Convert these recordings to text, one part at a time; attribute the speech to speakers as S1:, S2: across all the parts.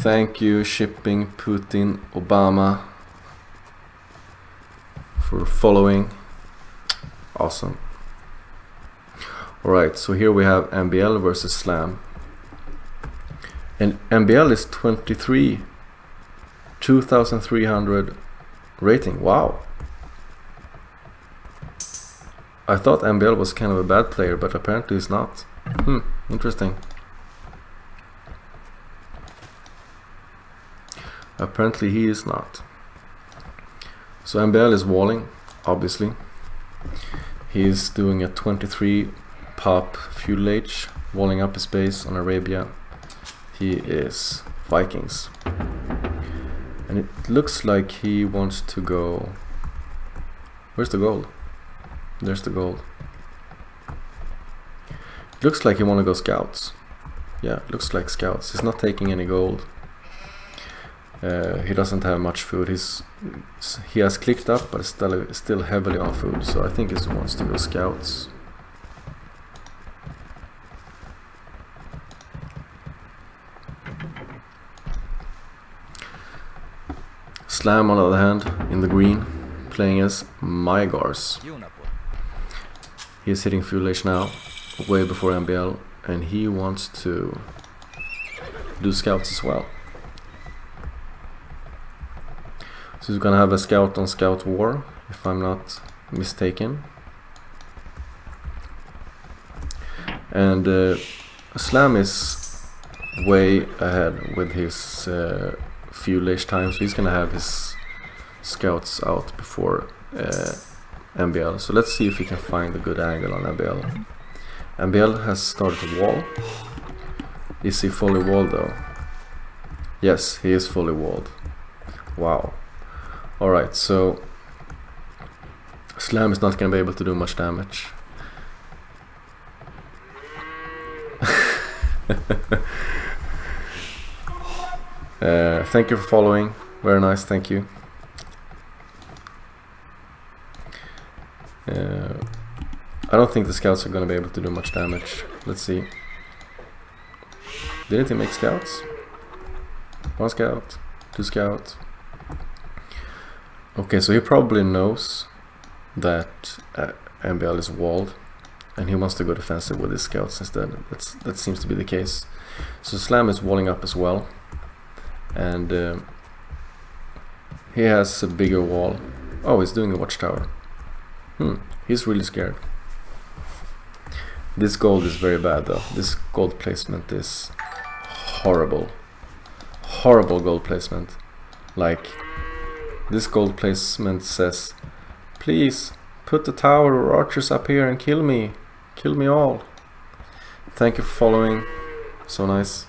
S1: Thank you, shipping Putin Obama, for following. Awesome. Alright, so here we have MBL versus Slam. And MBL is 23, 2,300 rating. Wow. I thought MBL was kind of a bad player, but apparently he's not. Interesting. Apparently he is not. So MBL is walling, obviously. He's doing a 23 pop fuel H, walling up his base on Arabia. He is Vikings. And it looks like he wants to go... Where's the gold? There's the gold. It looks like he wants to go scouts. Yeah, it looks like scouts. He's not taking any gold. He doesn't have much food. He has clicked up, but still heavily on food. So I think he wants to go scouts. Slam, on the other hand, in the green, playing as Mygars. He is hitting fuel H now, way before MBL, and he wants to do scouts as well. So he's gonna have a scout on scout war, if I'm not mistaken. And Slam is way ahead with his fuel H time, so he's gonna have his scouts out before MBL. So let's see if he can find a good angle on MBL. MBL has started to wall. Is he fully walled though? Yes, he is fully walled. Wow. Alright, so Slam is not going to be able to do much damage. Thank you for following. Very nice, thank you. I don't think the scouts are going to be able to do much damage. Let's see. Didn't he make scouts? One scout, two scouts. Okay, so he probably knows that MBL is walled, and he wants to go defensive with his scouts instead. That seems to be the case. So Slam is walling up as well, and he has a bigger wall. Oh, he's doing a watchtower. He's really scared. This gold is very bad though. This gold placement is horrible. Horrible gold placement. Like, this gold placement says, please put the tower or archers up here and kill me. Kill me all. Thank you for following. So nice.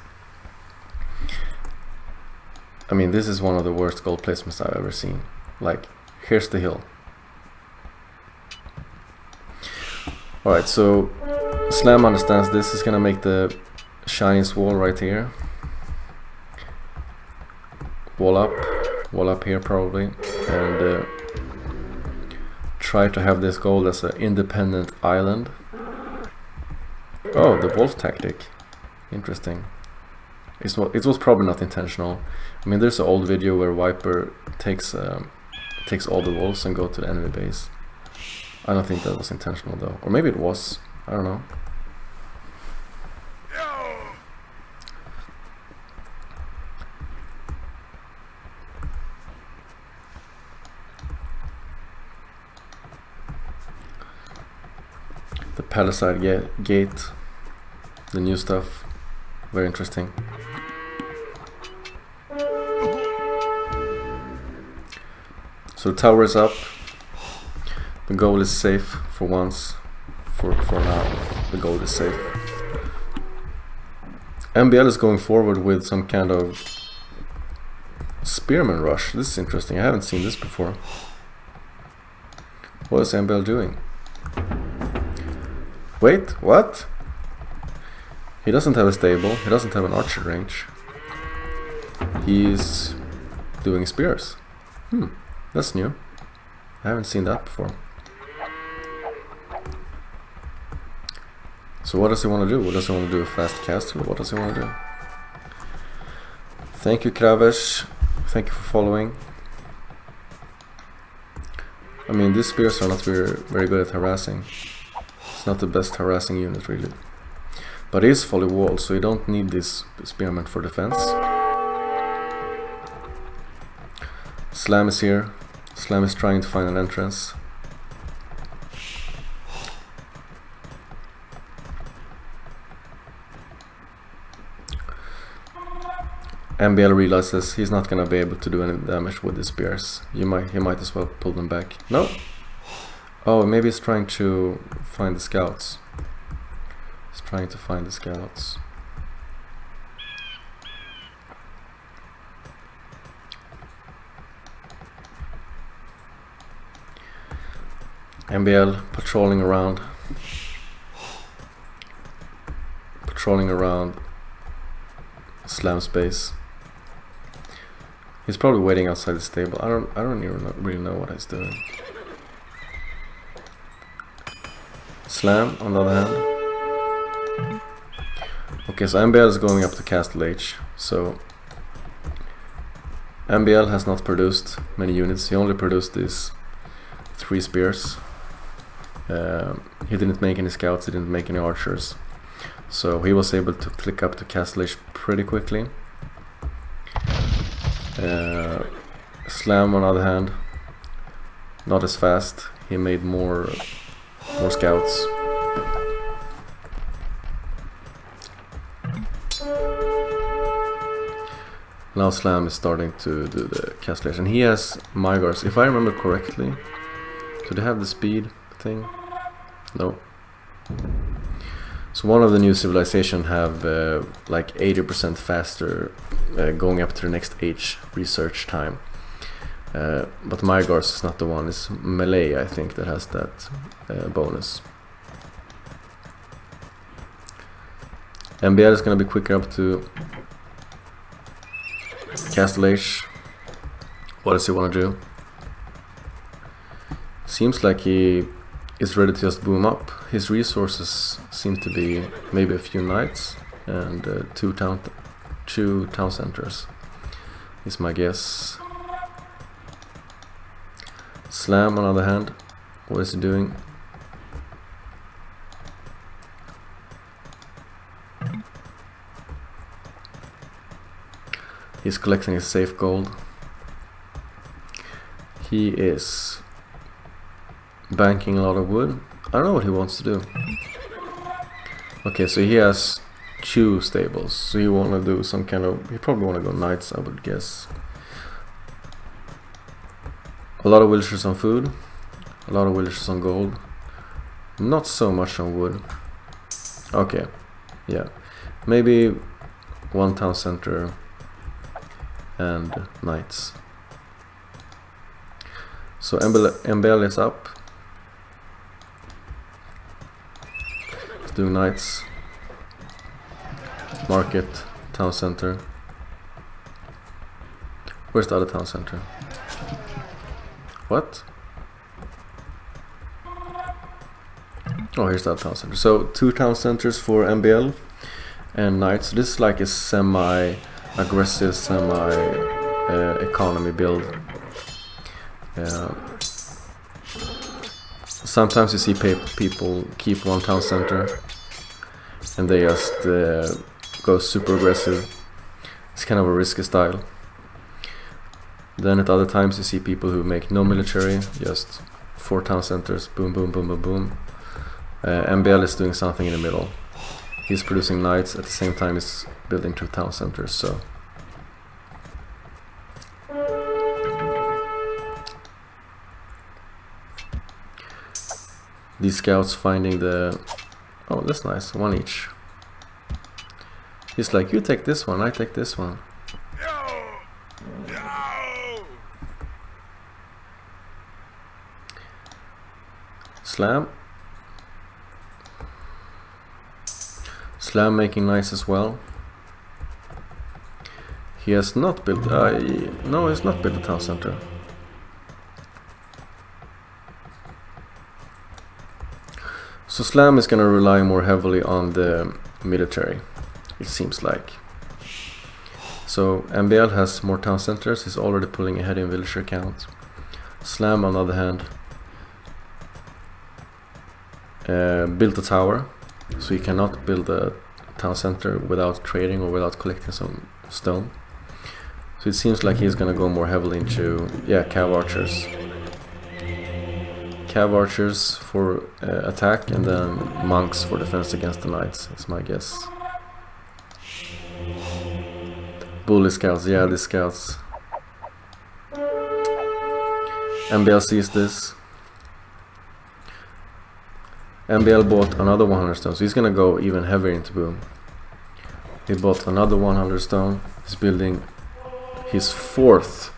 S1: I mean, this is one of the worst gold placements I've ever seen. Like, here's the hill. Alright, so Slam understands this is gonna make the shiniest wall right here. Wall up here probably, and try to have this gold as an independent island. Oh, the wolf tactic. Interesting. It was probably not intentional. I mean, there's an old video where Viper takes all the wolves and go to the enemy base. I don't think that was intentional though, or maybe it was. I don't know. The Palisade gate, the new stuff, very interesting. So the tower is up. The goal is safe for once. For now, the goal is safe. MBL is going forward with some kind of spearman rush. This is interesting. I haven't seen this before. What is MBL doing? Wait, what? He doesn't have a stable. He doesn't have an archer range. He's doing spears. That's new. I haven't seen that before. So what does he want to do? What does he want to do? A fast castle? What does he want to do? Thank you, Kravesh. Thank you for following. I mean, these spears are not very good at harassing. It's not the best harassing unit, really. But it is fully walled, so you don't need this spearman for defense. Slam is here. Slam is trying to find an entrance. MBL realizes he's not gonna be able to do any damage with his spears. He might as well pull them back. No. Oh, maybe he's trying to find the scouts. He's trying to find the scouts. MBL patrolling around. Patrolling around Slam space. He's probably waiting outside the stable. I don't even really know what he's doing. Slam, on the other hand. Okay, so MBL is going up to Castle H. So MBL has not produced many units. He only produced these 3 spears. He didn't make any scouts. He didn't make any archers. So he was able to click up to Castle H pretty quickly. Slam, on the other hand, not as fast. He made more scouts. Now Slam is starting to do the Castle H, and he has Mygars. If I remember correctly, do they have the speed thing? No. So one of the new civilization have like 80% faster going up to the next H research time. But Mygars is not the one, it's Melee, I think, that has that bonus. MBL is going to be quicker up to Castle H. What does he want to do? Seems like he is ready to just boom up. His resources seem to be maybe a few knights and two town centers is my guess. Slam, on the other hand, what is he doing? He's collecting his safe gold. He is banking a lot of wood. I don't know what he wants to do. Okay, so he has 2 stables. So you want to do some kind of... You probably want to go knights, I would guess. A lot of villagers on food. A lot of villagers on gold. Not so much on wood. Okay, yeah. Maybe 1 town center and knights. So MBL is up. Let's do knights. Market, town center. Where's the other town center? What? Oh, here's the other town center. So 2 town centers for MBL and knights. So this is like a semi-aggressive, semi-economy build. Sometimes you see people keep 1 town center and they just go super aggressive. It's kind of a risky style. Then at other times you see people who make no military, just 4 town centers, boom, boom, boom, boom, boom. MBL is doing something in the middle. He's producing knights at the same time he's building 2 town centers, so... These scouts finding the... Oh, that's nice, 1 each. He's like, you take this one, I take this one. Slam. Slam making nice as well. He has not built... no, he's not built a town center. So Slam is going to rely more heavily on the military, it seems like. So MBL has more town centers, he's already pulling ahead in villager count. Slam, on the other hand, built a tower, so you cannot build a town center without trading or without collecting some stone. So it seems like he's gonna go more heavily into, yeah, cav archers. Cav archers for attack, and then monks for defense against the knights, that's my guess. Bully scouts, yeah, these scouts. MBL sees this. MBL bought another 100 stone, so he's gonna go even heavier into boom. He bought another 100 stone. He's building his 4th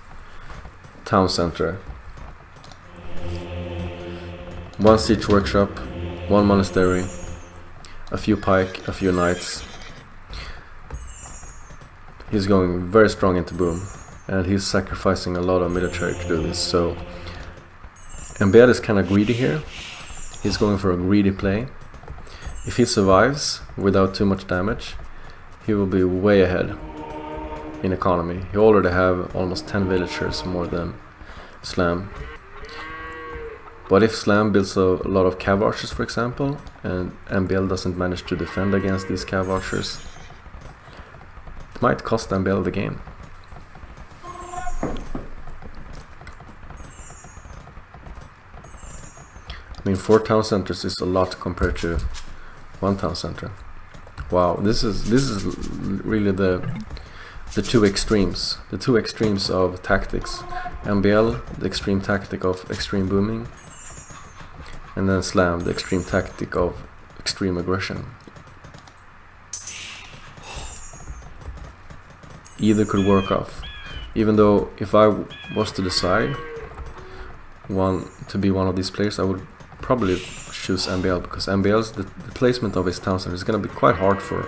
S1: town center. 1 siege workshop, 1 monastery, a few pike, a few knights. He's going very strong into boom, and he's sacrificing a lot of military to do this. So MBL is kind of greedy here. He's going for a greedy play. If he survives without too much damage, he will be way ahead in economy. He already have almost 10 villagers more than Slam. But if Slam builds a lot of cav archers, for example, and MBL doesn't manage to defend against these cav archers, it might cost MBL the game. I mean, 4 town centers is a lot compared to 1 town center. Wow, this is really the 2 extremes. The 2 extremes of tactics. MBL, the extreme tactic of extreme booming, and then Slam, the extreme tactic of extreme aggression. Either could work off. Even though if I was to decide to be one of these players, I would probably choose MBL, because MBL's the placement of his town center is going to be quite hard for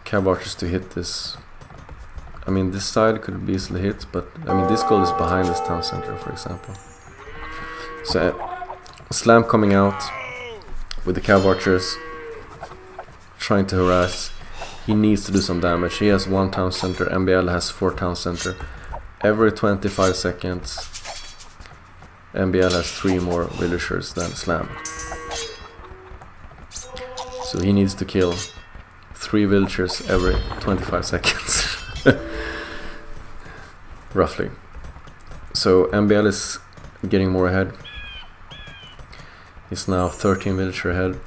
S1: cav archers to hit this. I mean, this side could be easily hit, but I mean, this goal is behind this town center, for example. So Slam coming out with the cav archers, trying to harass. He needs to do some damage. He has 1 town center, MBL has 4 town center. Every 25 seconds MBL has 3 more villagers than Slam. So he needs to kill 3 villagers every 25 seconds. Roughly. So MBL is getting more ahead. He's now 13 villager ahead.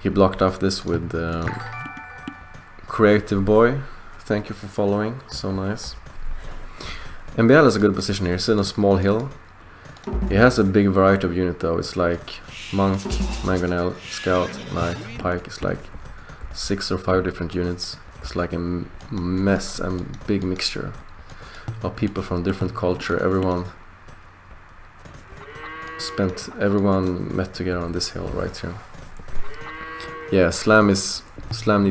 S1: He blocked off this with Creative Boy. Thank you for following, so nice. MBL has a good position here. He's in a small hill. He has a big variety of unit though. It's like Monk, Mangonel, Scout, Knight, Pike. It's like 6 or 5 different units. It's like a mess and big mixture of people from different culture. Everyone met together on this hill right here. Yeah, Slam needs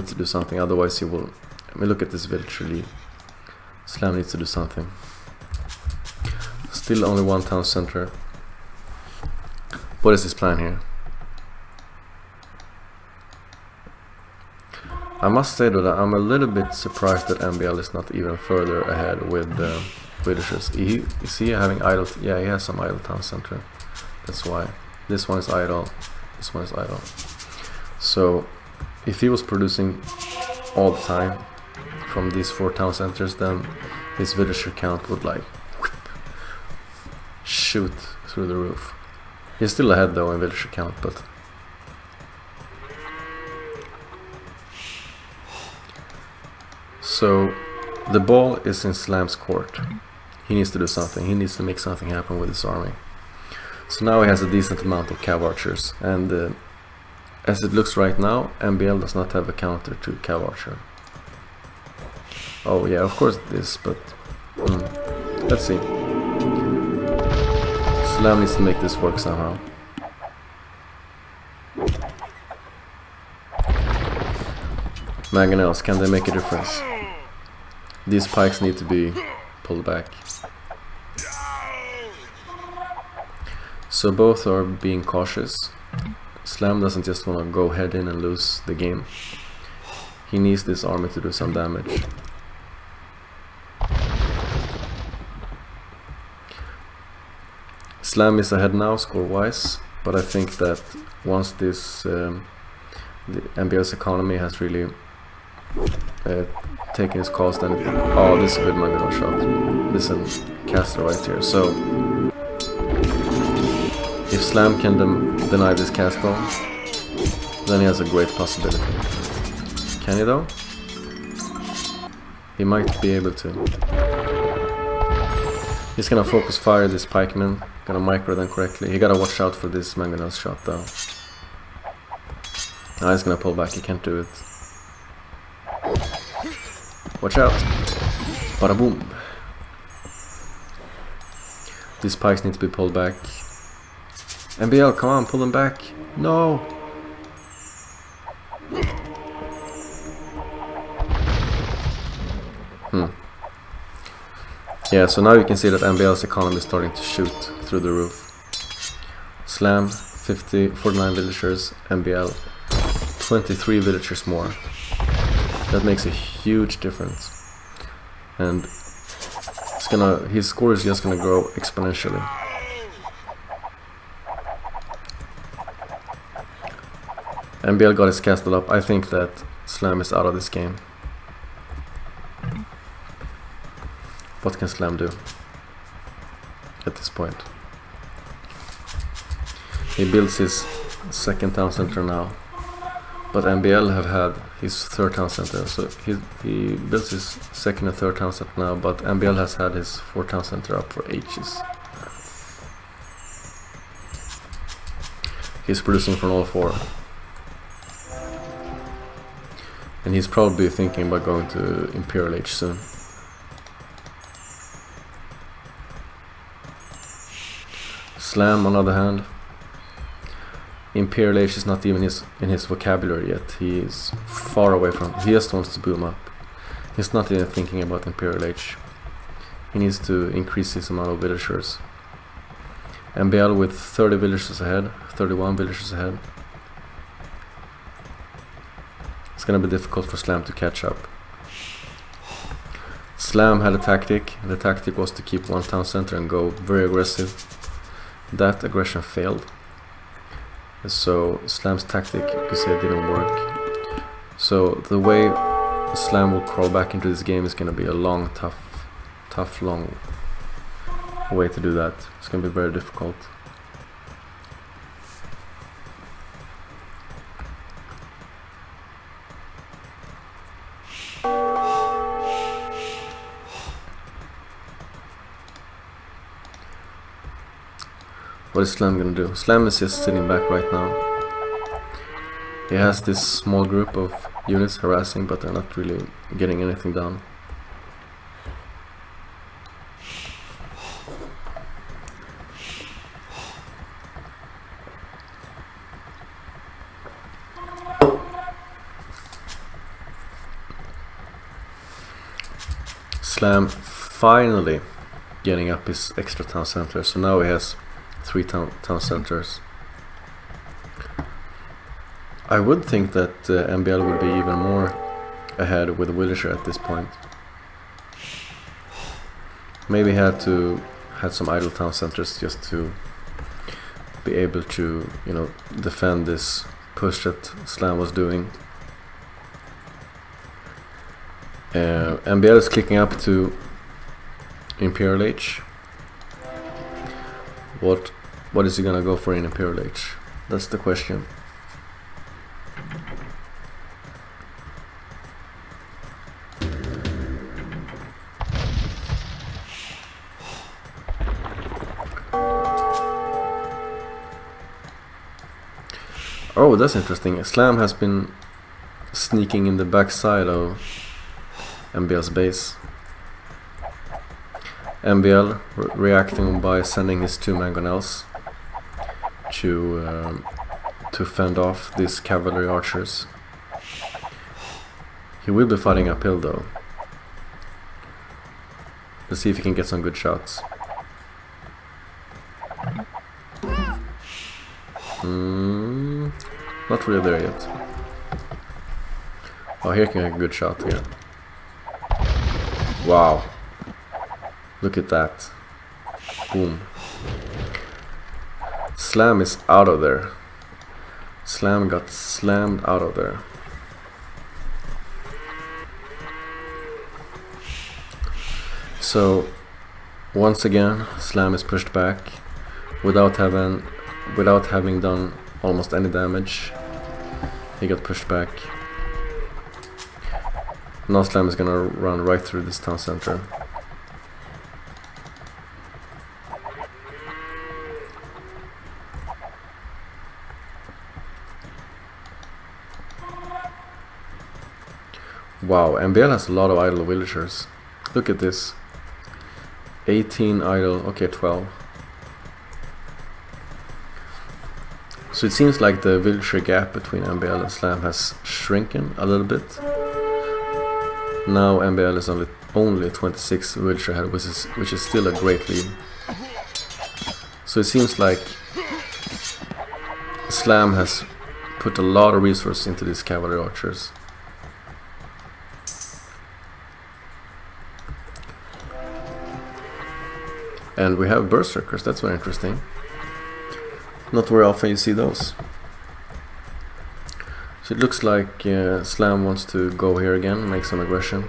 S1: to do something, otherwise he will. I mean, look at this villager lead. Slam needs to do something. Still only 1 town center. What is his plan here? I must say that I'm a little bit surprised that MBL is not even further ahead with the villagers. Is he having idle? Yeah, he has some idle town center. That's why. This one is idle. This one is idle. So, if he was producing all the time from these 4 town centers, then his villager count would like shoot through the roof. He's still ahead though in villager count, but so the ball is in Slam's court. He needs to do something. He needs to make something happen with his army. So now he has a decent amount of cav archers, and as it looks right now, MBL does not have a counter to cav archer. Oh yeah, of course it is, but let's see. Slam needs to make this work somehow. Mangonels, can they make a difference? These pikes need to be pulled back. So both are being cautious. Slam doesn't just want to go head in and lose the game. He needs this army to do some damage. Slam is ahead now score-wise, but I think that once this the MBL's economy has really taken its course, then oh, this is a good Magno shot. This is a caster right here. So if Slam can deny this castle, then he has a great possibility. Can he though? He might be able to. He's gonna focus fire this pikeman, gonna micro them correctly. He gotta watch out for this mangonel shot though. Now he's gonna pull back, he can't do it. Watch out! Bada boom! These pikes need to be pulled back. MBL, come on, pull them back! No! Yeah, so now you can see that MBL's economy is starting to shoot through the roof. Slam, 49 villagers, MBL, 23 villagers more. That makes a huge difference. And his score is just gonna grow exponentially. MBL got his castle up. I think that Slam is out of this game. What can Slam do at this point? He builds his second town center now, but MBL have had his third town center, so he builds his second and third town center now, but MBL has had his fourth town center up for ages. He's producing from all four. And he's probably thinking about going to Imperial Age soon. Slam, on the other hand, Imperial Age is not even in his vocabulary yet. He is far away from. He just wants to boom up. He's not even thinking about Imperial Age. He needs to increase his amount of villagers. MBL with 30 villagers ahead, 31 villagers ahead. It's gonna be difficult for Slam to catch up. Slam had a tactic. The tactic was to keep one town center and go very aggressive. That aggression failed. So Slam's tactic, you could say, didn't work. So the way Slam will crawl back into this game is gonna be a long, tough, long way to do that. It's gonna be very difficult. What is Slam gonna do? Slam is just sitting back right now. He has this small group of units harassing, but they're not really getting anything done. Slam finally getting up his extra town center, so now he has 3 town centers. I would think that MBL would be even more ahead with Villager at this point. Maybe he had some idle town centers just to be able to, you know, defend this push that Slam was doing. MBL is clicking up to Imperial Age. What is he gonna go for in Imperial Age? That's the question. Oh, that's interesting. Slam has been sneaking in the backside of MBL's base. MBL reacting by sending his 2 mangonels to fend off these cavalry archers. He will be fighting uphill though. Let's see if he can get some good shots. Not really there yet. Oh, here can get a good shot here. Wow. Look at that. Boom. Slam is out of there. Slam got slammed out of there. So once again, Slam is pushed back without having done almost any damage. He got pushed back. Now Slam is gonna run right through this town center. Wow, MBL has a lot of idle villagers. Look at this. 18 idle, okay, 12. So it seems like the villager gap between MBL and Slam has shrunken a little bit. Now MBL is only 26 villager ahead, which is still a great lead. So it seems like Slam has put a lot of resources into these cavalry archers. And we have berserkers, that's very interesting. Not very often you see those. So it looks like Slam wants to go here again, make some aggression.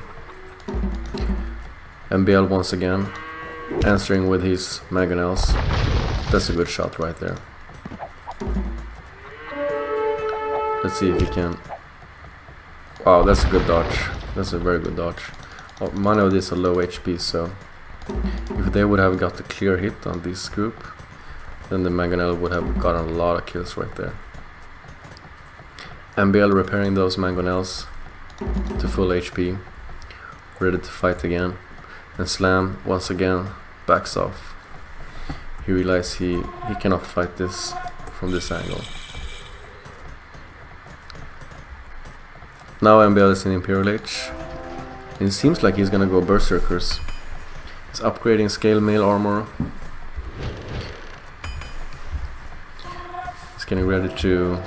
S1: MBL once again, answering with his mangonels. That's a good shot right there. Let's see if he can... Wow, that's a good dodge. That's a very good dodge. Oh, many of these are low HP, so... If they would have got a clear hit on this group, then the mangonel would have gotten a lot of kills right there. MBL repairing those mangonels to full HP, ready to fight again, and Slam once again backs off. He realizes he cannot fight this from this angle. Now MBL is in Imperial Age, and it seems like he's gonna go berserkers. He's upgrading scale mail armor. He's getting ready to...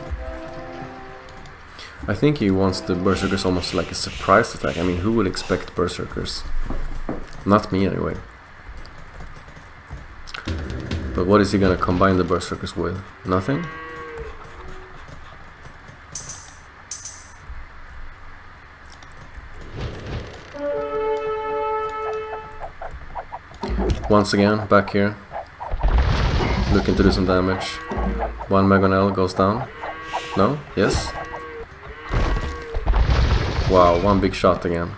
S1: I think he wants the berserkers almost like a surprise attack. I mean, who would expect berserkers? Not me anyway. But what is he gonna combine the berserkers with? Nothing? Once again, back here, looking to do some damage. One mangonel goes down. No? Yes? Wow, one big shot again.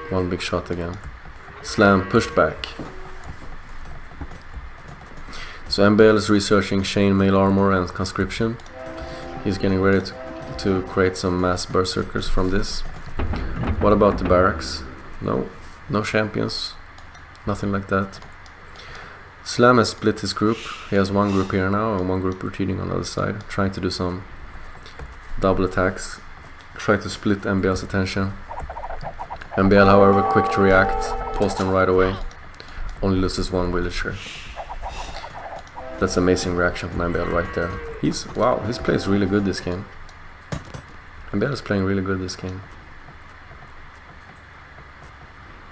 S1: One big shot again. Slam pushed back. So MBL is researching chainmail armor and conscription. He's getting ready to create some mass berserkers from this. What about the barracks? No champions, nothing like that. Slam has split his group. He has one group here now and one group retreating on the other side, trying to do some double attacks, try to split MBL's attention. MBL, however, quick to react, pulls them right away, only loses one villager. That's amazing reaction from MBL right there. Wow, he's plays really good this game. MBL is playing really good this game.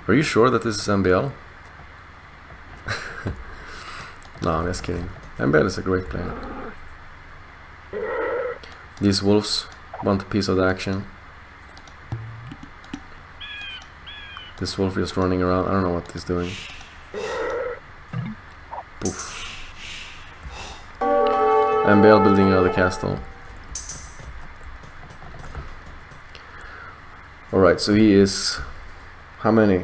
S1: Are you sure that this is MBL? No, I'm just kidding. MBL is a great player. These wolves want a piece of the action. This wolf is running around. I don't know what he's doing. Poof. MBL building another castle. Alright, so he is... How many?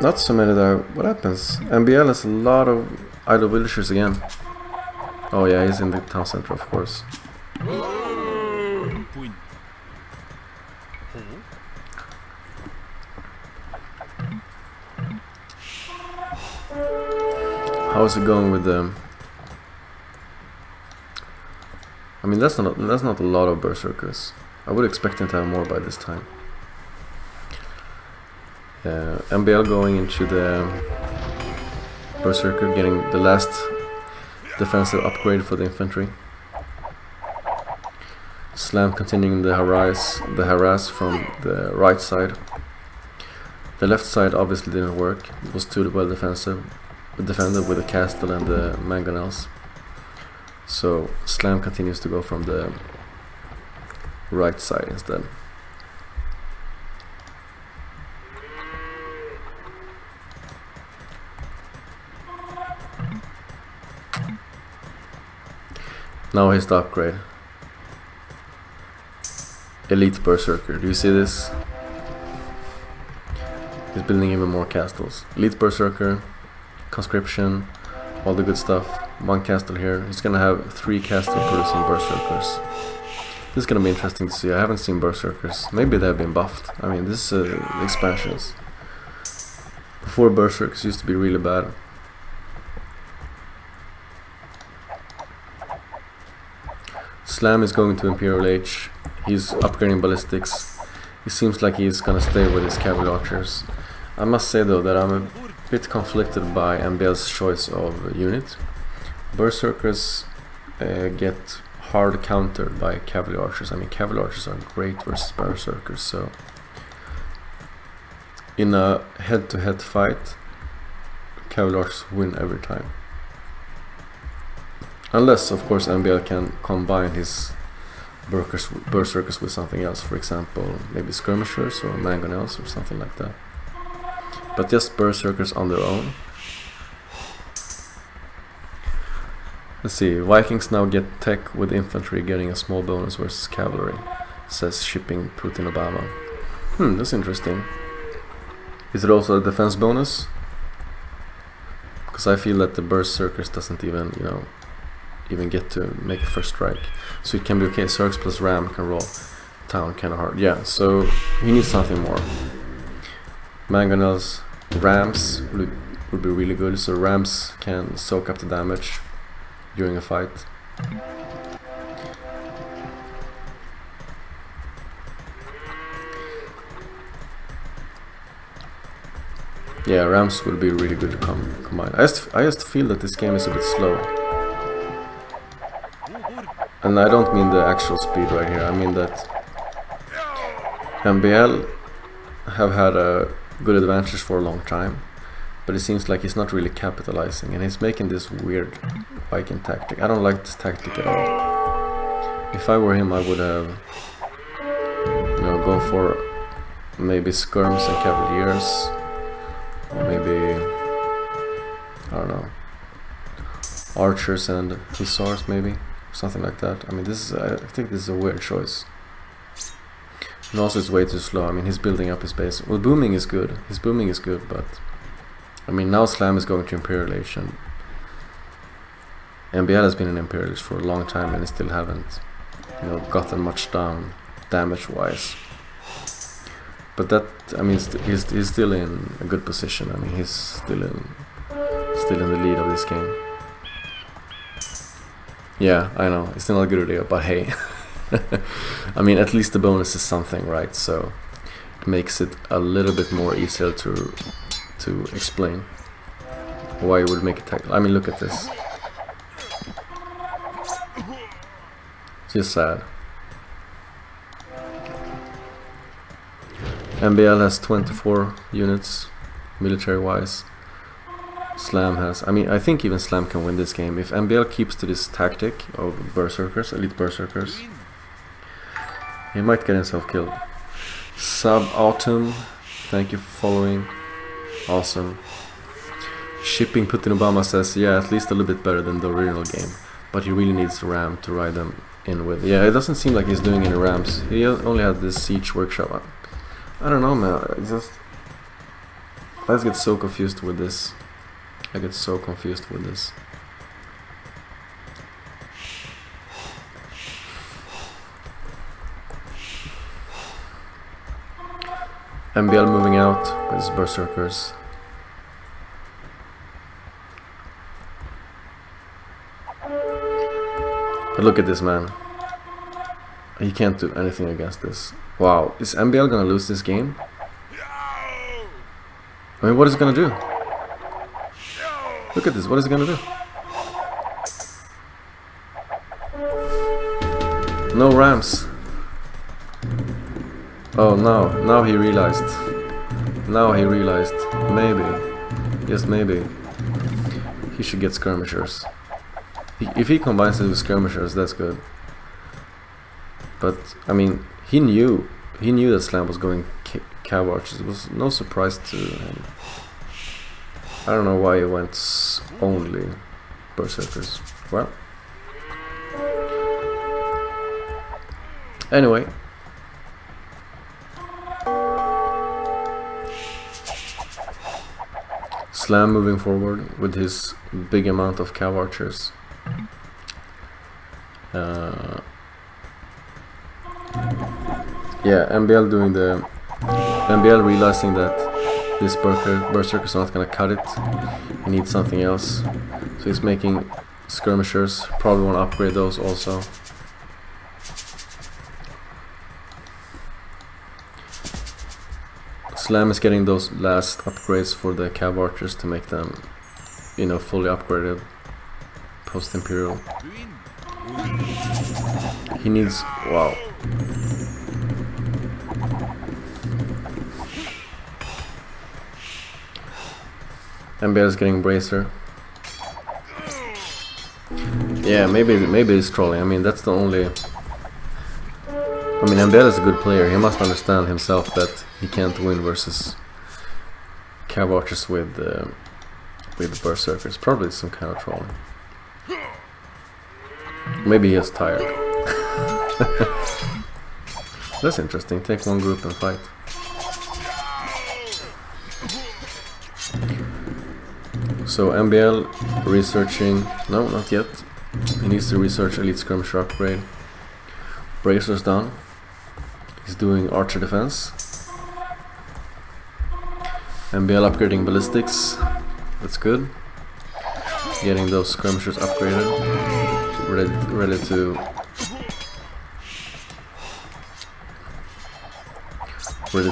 S1: Not so many though. What happens? MBL has a lot of idle villagers again. Oh yeah, he's in the town center, of course. How is it going with them? I mean, that's not a lot of berserkers. I would expect him to have more by this time. MBL going into the berserker, getting the last defensive upgrade for the infantry. Slam continuing the harass from the right side. The left side obviously didn't work. It was too well defended with the castle and the mangonels. So Slam continues to go from the right side instead. Now here's the upgrade. Elite Berserker. Do you see this? He's building even more castles. Elite Berserker, conscription, all the good stuff. One castle here. He's gonna have 3 castle producing Berserkers. This is gonna be interesting to see. I haven't seen Berserkers. Maybe they've been buffed. I mean, this is expansions. Before, Berserkers used to be really bad. Slam is going to Imperial Age. He's upgrading ballistics. It seems like he's gonna stay with his cavalry archers. I must say though that I'm a bit conflicted by MBL's choice of unit. Berserkers get hard countered by cavalry archers. I mean, cavalry archers are great versus Berserkers, so in a head-to-head fight, cavalry archers win every time. Unless, of course, MBL can combine his Berserkers with something else, for example, maybe skirmishers or mangonels or something like that. But just Berserkers on their own. Let's see, Vikings now get tech with infantry getting a small bonus versus cavalry, says shipping Putin Obama. That's interesting. Is it also a defense bonus? Because I feel that the Berserkers doesn't even get to make a first strike. So it can be okay, Zergs plus Ram can roll town kinda hard. Yeah, so he needs something more. Mangonels, Rams would be really good, so Rams can soak up the damage during a fight. Yeah, Rams would be really good to combine. I just feel that this game is a bit slow. And I don't mean the actual speed right here, I mean that MBL have had a good advantage for a long time, but it seems like he's not really capitalizing, and he's making this weird Viking tactic. I don't like this tactic at all. If I were him, I would have gone for maybe skirms and cavaliers, or maybe, I don't know, archers and hussars maybe. Something like that. I mean, I think this is a weird choice. And also it's way too slow. I mean, he's building up his base. Well, booming is good. His booming is good, but I mean, now Slam is going to Imperial Age, and MBL has been in Imperial Age for a long time, and he still haven't, gotten much down damage-wise. But that, I mean, he's still in a good position. I mean, he's still in the lead of this game. Yeah, I know, it's not a good idea, but hey. I mean, at least the bonus is something, right? So it makes it a little bit more easier to explain why you would make a tactical. I mean, look at this. It's just sad. MBL has 24 units military-wise. Slam has, I mean, I think even Slam can win this game. If MBL keeps to this tactic of Berserkers, elite Berserkers, he might get himself killed. Sub-Autumn, thank you for following. Awesome. Shipping Putin Obama says, yeah, at least a little bit better than the original game, but he really needs a ram to ride them in with. Yeah, it doesn't seem like he's doing any rams. He only had this siege workshop. I don't know, man. I just get so confused with this. I get so confused with this. MBL moving out with his Berserkers. But look at this man. He can't do anything against this. Wow, is MBL gonna lose this game? I mean, what is he gonna do? Look at this, what is he gonna do? No rams. Oh, now he realized. Now he realized. Maybe. Yes, maybe. He should get skirmishers. If he combines it with skirmishers, that's good. But, I mean, he knew that Slam was going cav archers. It was no surprise to him. I don't know why he went only berserkers. Well. Anyway. Slam moving forward with his big amount of cav archers. Yeah, MBL doing the... MBL realizing that this berserker is not gonna cut it. He needs something else. So he's making skirmishers. Probably want to upgrade those also. Slam is getting those last upgrades for the cav archers to make them, you know, fully upgraded post-imperial. He needs... wow. MBL is getting bracer. Yeah, maybe it's trolling. I mean, that's the only... I mean, MBL is a good player. He must understand himself that he can't win versus cav archers with berserkers. Probably some kind of trolling. Maybe he is tired. That's interesting. Take one group and fight. So MBL researching... no, not yet. He needs to research elite skirmisher upgrade. Bracer's done. He's doing archer defense. MBL upgrading ballistics. That's good. Getting those skirmishers upgraded. Ready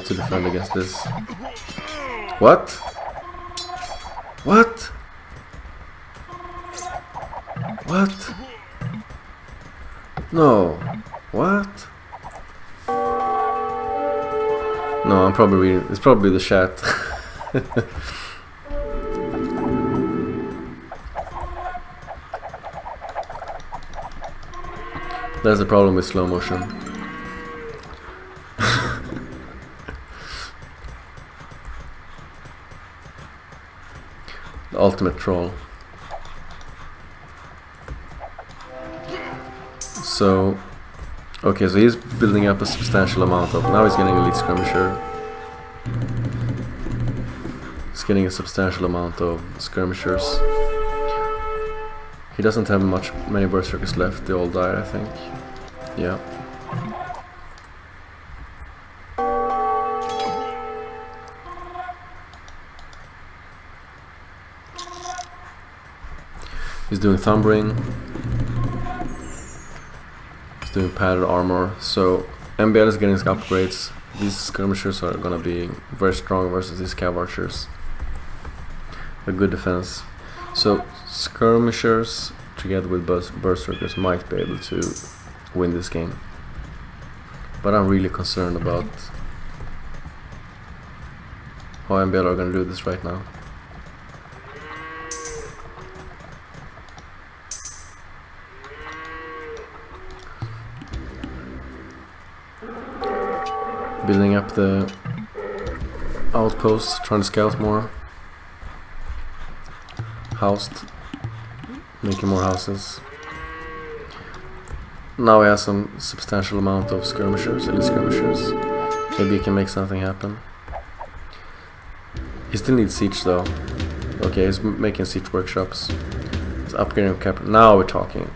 S1: to defend against this. What? What? What? No. What? No, I'm probably reading. It's probably the chat. That's the problem with slow motion. The ultimate troll. So, okay, so he's building up a substantial amount of... now he's getting elite skirmisher. He's getting a substantial amount of skirmishers. He doesn't have many berserkers left. They all died, I think. Yeah. He's doing thumbring. He's doing padded armor. So MBL is getting his upgrades. These skirmishers are gonna be very strong versus these cav archers. A good defense. So skirmishers together with berserkers might be able to win this game. But I'm really concerned about how MBL are gonna do this right now. Building up the outposts, trying to scout more. Housed, making more houses. Now he has some substantial amount of skirmishers, elite skirmishers. Maybe he can make something happen. He still needs siege though. Okay, he's making siege workshops. He's upgrading cap. Now we're talking.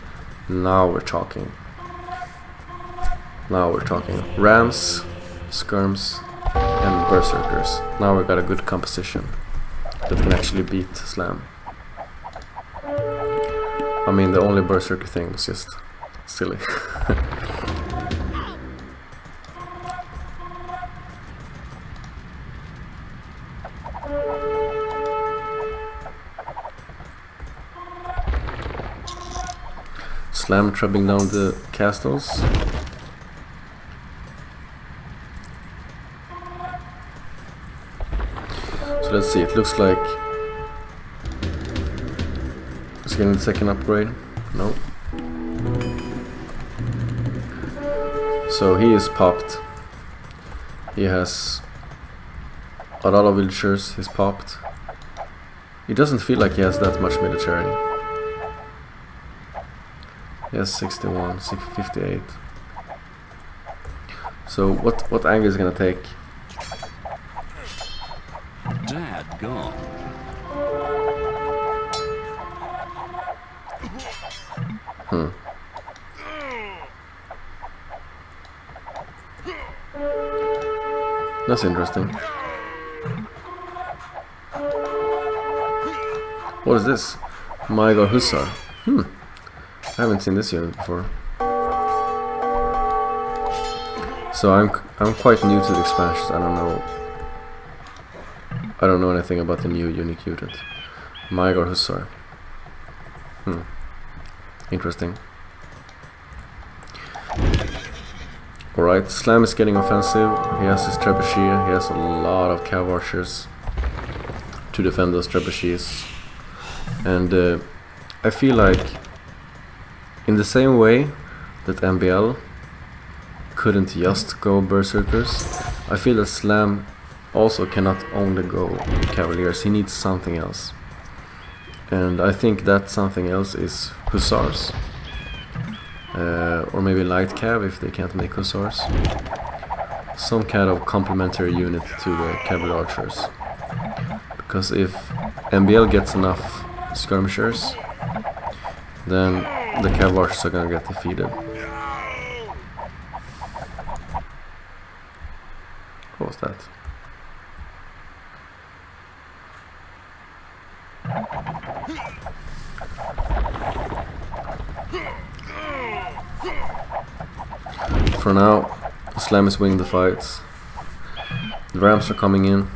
S1: Now we're talking. Now we're talking. Rams, skirms, and berserkers. Now we've got a good composition that can actually beat Slam. I mean, the only berserker thing was just silly. Slam trapping down the castles. So let's see, it looks like it's getting the second upgrade. No. So he is popped. He has a lot of villagers, he's popped. He doesn't feel like he has that much military. He has 61, 58. So what angle is he gonna take?
S2: Dad gone.
S1: That's interesting. What is this? My God, Hussar. I haven't seen this unit before. So I'm quite new to the expansions. I don't know anything about the new unique unit. My God, Hussar. Interesting. Alright, Slam is getting offensive. He has his trebuchet. He has a lot of cav archers to defend those trebuchets. And I feel like in the same way that MBL couldn't just go berserkers, I feel that Slam also cannot only go cavaliers. He needs something else. And I think that something else is hussars. Or maybe light cav if they can't make hussars. Some kind of complementary unit to the cavalry archers. Because if MBL gets enough skirmishers, then the cav archers are gonna get defeated. What was that? For now, Slam is winning the fights. The Rams are coming in.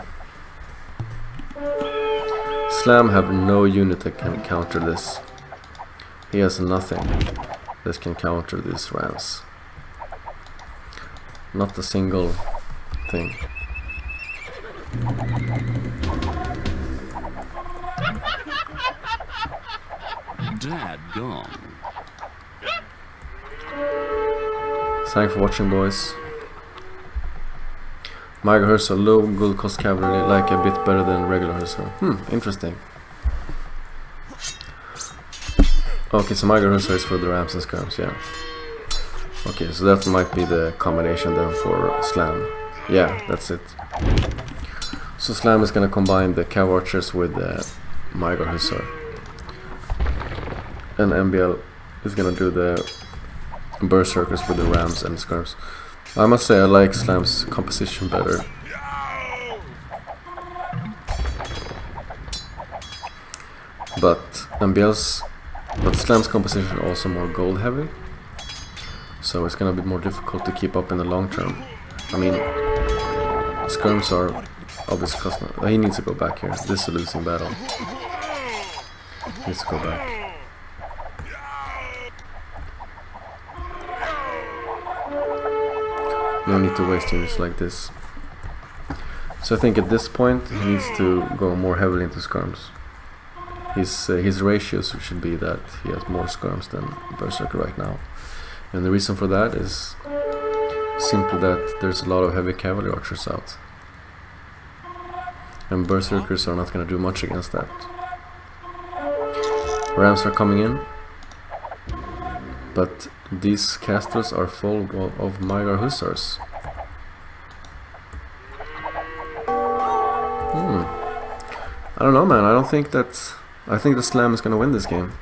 S1: Slam have no unit that can counter this. He has nothing that can counter these Rams. Not a single thing.
S2: Dad gone.
S1: Thanks for watching, boys. Miger Hussar, low gold cost cavalry, like a bit better than regular Hussar. Interesting. Okay, so Miger Hussar is for the Rams and Skirms, yeah. Okay, so that might be the combination then for Slam. Yeah, that's it. So Slam is gonna combine the cav archers with the Miger Hussar. And MBL is gonna do the berserkers with the Rams and Skirms. I must say I like Slam's composition better. But Slam's composition is also more gold heavy. So it's gonna be more difficult to keep up in the long term. I mean, Skirms are obviously custom. He needs to go back here. This is a losing battle. He needs to go back. No need to waste units like this. So I think at this point he needs to go more heavily into skirms. His ratios should be that he has more skirms than berserker right now. And the reason for that is simply that there's a lot of heavy cavalry archers out. And berserkers are not going to do much against that. Rams are coming in. But these castles are full of Miger Hussars. I don't know, man. I think the Slam is gonna win this game.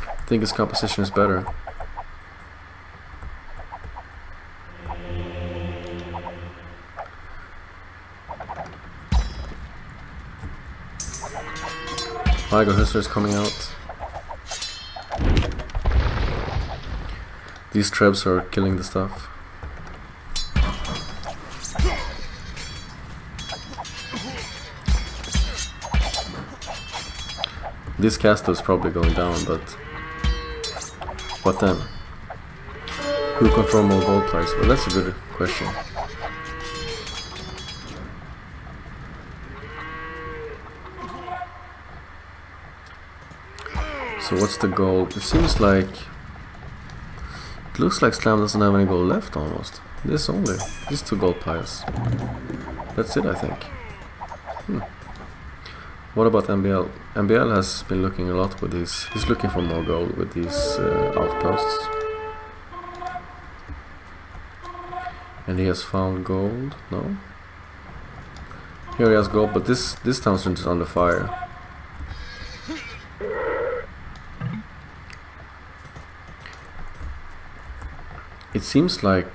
S1: I think his composition is better. Miger Hussar is coming out. These trebs are killing the stuff. This castle is probably going down, but What then? Who control more gold price? Well, that's a good question. So what's the goal? It seems like... It looks like Slam doesn't have any gold left almost. This only. These 2 gold piles. That's it, I think. What about MBL? MBL has been looking a lot with these. He's looking for more gold with these outposts. And he has found gold. No? Here he has gold, but this town's is under fire. It seems like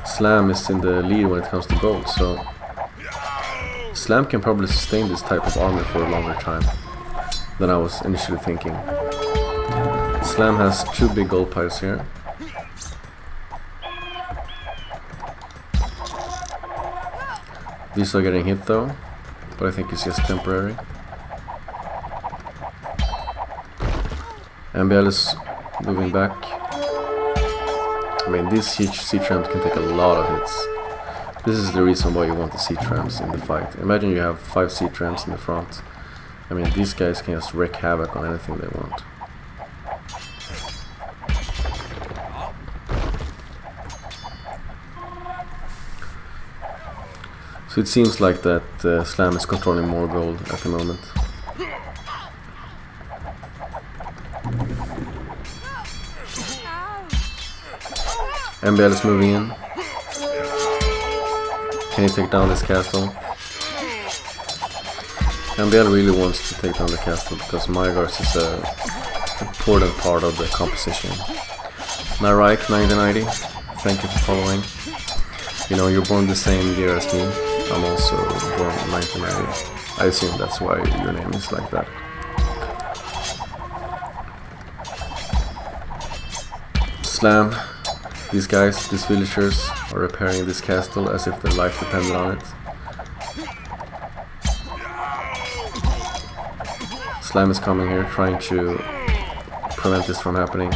S1: Slam is in the lead when it comes to gold, so Slam can probably sustain this type of army for a longer time than I was initially thinking. Slam has 2 big gold piles here. These are getting hit though, but I think it's just temporary. MBL is moving back. I mean, these siege trams can take a lot of hits. This is the reason why you want the siege trams in the fight. Imagine you have 5 siege trams in the front. I mean, these guys can just wreak havoc on anything they want. So it seems like that Slam is controlling more gold at the moment. MBL is moving in. Can he take down this castle? MBL really wants to take down the castle because Mygars is an important part of the composition. Narik 1990, thank you for following. You know, you're born the same year as me. I'm also born in 1990. I assume that's why your name is like that. Slam. These guys, these villagers, are repairing this castle as if their life depended on it. Slam is coming here, trying to prevent this from happening.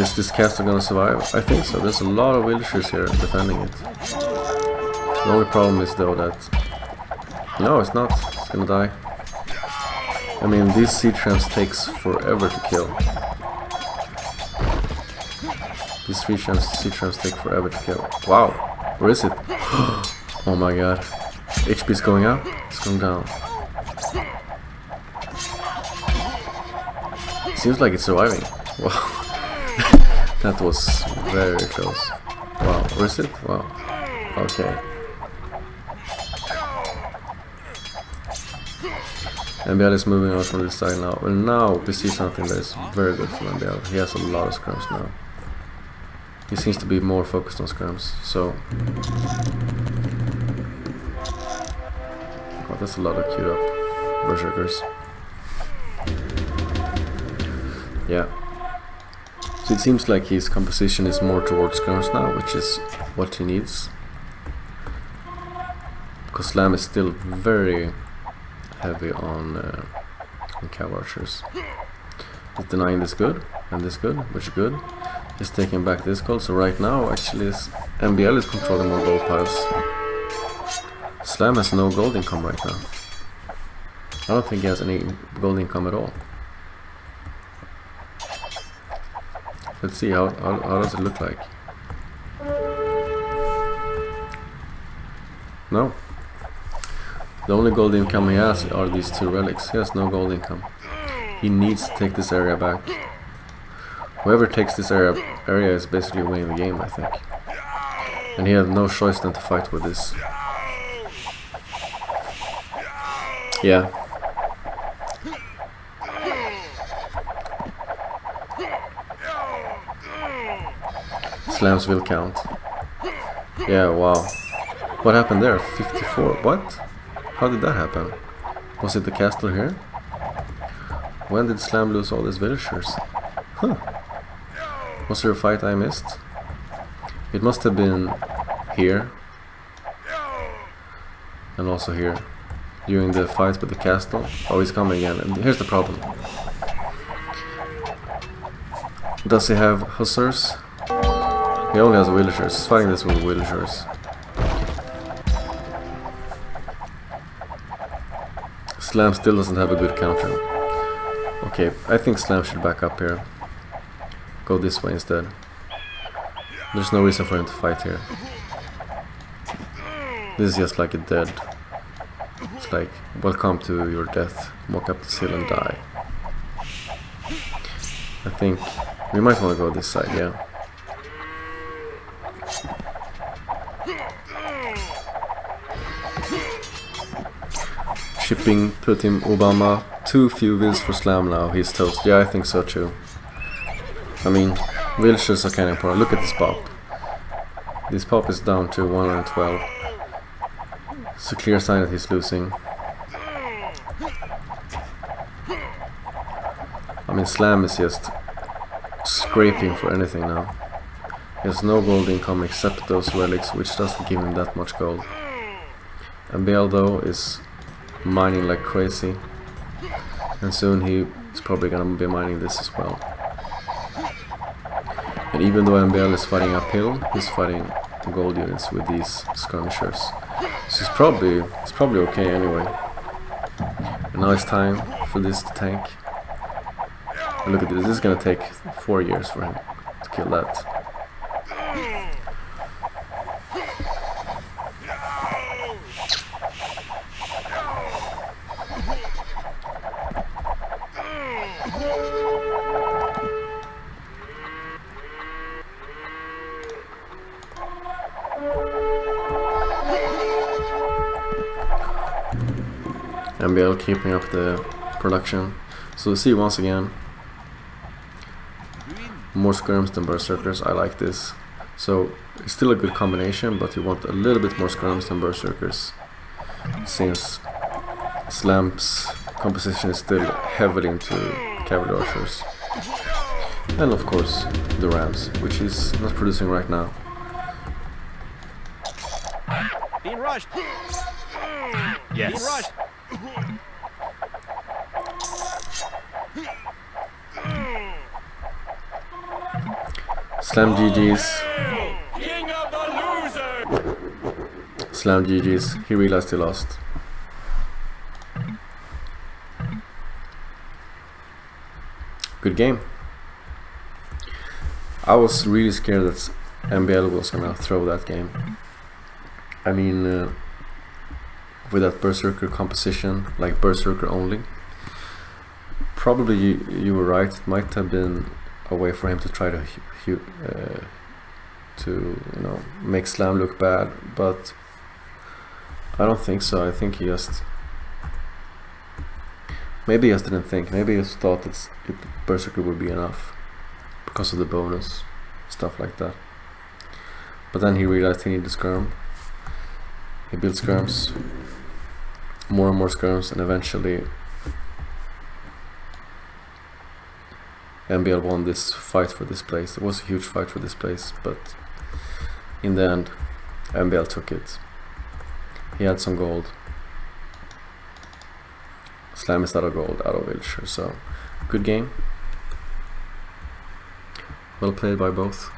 S1: Is this castle gonna survive? I think so. There's a lot of villagers here defending it. The only problem is though that... No, it's not. It's gonna die. I mean, these siege trams takes forever to kill. These siege trams take forever to kill. Wow, where is it? Oh my god. HP is going up, it's going down. Seems like it's surviving. Wow. That was very close. Wow, where is it? Wow. Okay. MBL is moving on from this side now. And now we see something that is very good for MBL. He has a lot of scrums now. He seems to be more focused on scrums. So... Oh, that's a lot of queued up berserkers. Yeah. So it seems like his composition is more towards scrums now, which is what he needs. Because Slam is still very heavy on cav archers. He's denying this good and this good, which is good. He's taking back this gold, so right now actually MBL is controlling more gold piles. Slam has no gold income right now. I don't think he has any gold income at all. Let's see, how does it look like? No. The only gold income he has are these 2 relics. He has no gold income. He needs to take this area back. Whoever takes this area is basically winning the game, I think. And he had no choice than to fight with this. Yeah. Slams will count. Yeah, wow. What happened there? 54? What? How did that happen? Was it the castle here? When did Slam lose all his villagers? Huh. Was there a fight I missed? It must have been here, and also here during the fight with the castle. Oh, he's coming again, and here's the problem. Does he have hussars? He only has villagers. He's fighting this with villagers. Slam still doesn't have a good counter. Okay, I think Slam should back up here. Go this way instead. There's no reason for him to fight here. This is just like a dead. It's like, welcome to your death. Walk up this hill and die. I think we might want to go this side, yeah. Shipping Putin Obama. Too few wills for Slam now. He's toast. Yeah, I think so too. I mean, villagers are kind of important. Look at this pop. This pop is down to 112. It's a clear sign that he's losing. I mean, Slam is just scraping for anything now. He has no gold income except those relics, which doesn't give him that much gold. MBL though is mining like crazy, and soon he's probably gonna be mining this as well. And even though MBL is fighting uphill, he's fighting gold units with these skirmishers. So he's probably okay anyway. And now it's time for this to tank. And look at this. This is gonna take 4 years for him to kill that. MBL keeping up the production. So we see once again more skirms than berserkers. I like this. So it's still a good combination, but you want a little bit more skirms than berserkers, since Slam's composition is still heavily into cavalry archers. And of course the rams, which is not producing right now.
S3: Being rushed. Yes. Being rushed.
S1: Slam GG's.
S3: King of the loser.
S1: Slam GG's. He realized he lost. Good game. I was really scared that MBL was gonna throw that game. I mean, with that berserker composition, like berserker only. Probably you were right. It might have been a way for him to try to make Slam look bad, but I don't think so. I think he just maybe he just didn't think. Maybe he just thought that berserker would be enough because of the bonus, stuff like that. But then he realized he needed a skirm. He built skirms, more and more skirms, and eventually MBL won this fight for this place. It was a huge fight for this place, but in the end MBL took it. He had some gold. Slam is out of gold, out of villager, so good game. Well played by both.